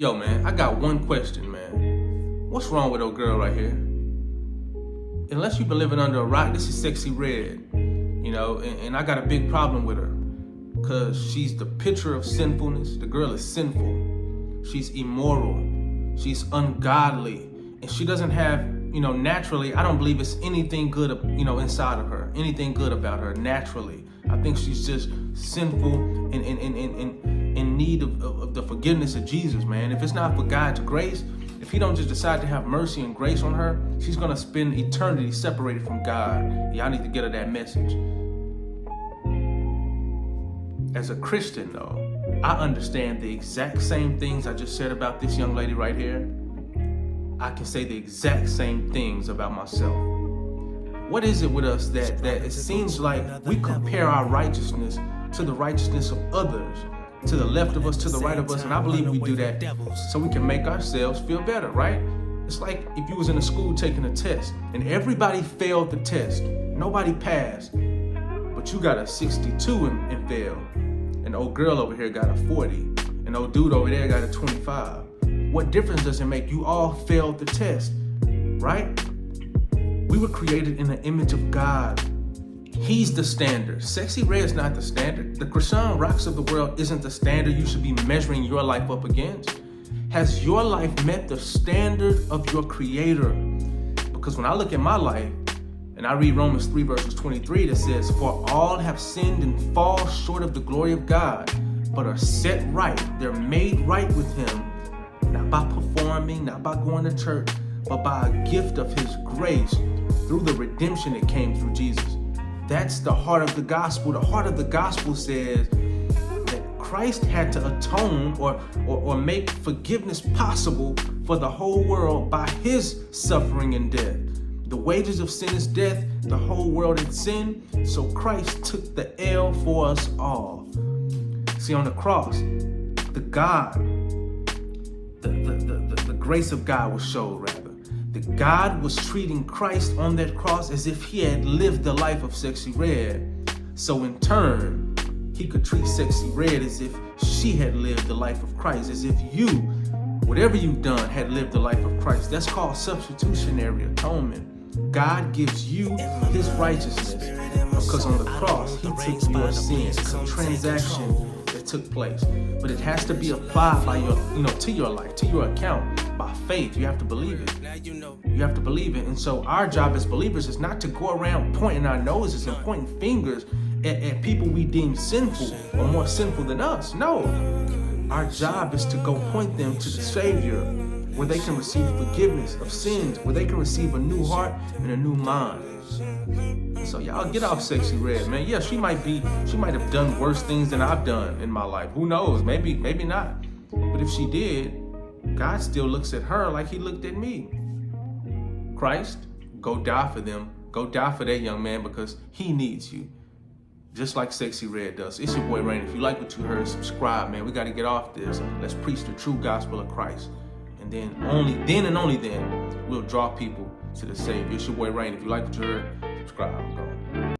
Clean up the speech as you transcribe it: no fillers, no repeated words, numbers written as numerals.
Yo, man, I got one question, man. What's wrong with old girl right here? Unless you've been living under a rock, this is Sexy Red, you know, and I got a big problem with her because she's the picture of sinfulness. The girl is sinful. She's immoral. She's ungodly. And she doesn't have, naturally, I don't believe it's anything good, inside of her, anything good about her naturally. I think she's just sinful and in need of the forgiveness of Jesus, man. If it's not for God's grace, if he don't just decide to have mercy and grace on her, she's gonna spend eternity separated from God. Y'all need to get her that message. As a Christian, though, I understand the exact same things I just said about this young lady right here. I can say the exact same things about myself. What is it with us that it seems like we compare our righteousness to the righteousness of others, to the left of us, to the right of us, and I believe we do that so we can make ourselves feel better, right? It's like if you was in a school taking a test and everybody failed the test, nobody passed, but you got a 62 and failed. An old girl over here got a 40, an old dude over there got a 25. What difference does it make? You all failed the test, right? We were created in the image of God. He's the standard. Sexy Red is not the standard. The Christian rocks of the world isn't the standard you should be measuring your life up against. Has your life met the standard of your Creator? Because when I look at my life, and I read Romans 3 verses 23 that says, "For all have sinned and fall short of the glory of God, but are set right." They're made right with Him, not by performing, not by going to church, but by a gift of His grace through the redemption that came through Jesus. That's the heart of the gospel. The heart of the gospel says that Christ had to atone or make forgiveness possible for the whole world by His suffering and death. The wages of sin is death. The whole world had sinned, so Christ took the L for us all. See, on the cross, the grace of God was showed, rather. That God was treating Christ on that cross as if He had lived the life of Sexy Red. So in turn, He could treat Sexy Red as if she had lived the life of Christ, as if you, whatever you've done, had lived the life of Christ. That's called substitutionary atonement. God gives you His righteousness because on the cross, He took your sins. It's a transaction that took place. But it has to be applied by to your life, to your account, by faith. You have to believe it. You have to believe it. And so our job as believers is not to go around pointing our noses and pointing fingers at people we deem sinful or more sinful than us. No. Our job is to go point them to the Savior, where they can receive forgiveness of sins, where they can receive a new heart and a new mind. So y'all get off Sexy Red, man. Yeah, she might have done worse things than I've done in my life. Who knows? Maybe not. But if she did, God still looks at her like He looked at me. Christ, go die for them. Go die for that young man because he needs you. Just like Sexy Red does. It's your boy Rain. If you like what you heard, subscribe, man. We got to get off this. Let's preach the true gospel of Christ. And then and only then, we'll draw people to the Savior. It's your boy Rain. If you like what you heard, subscribe. I'm going.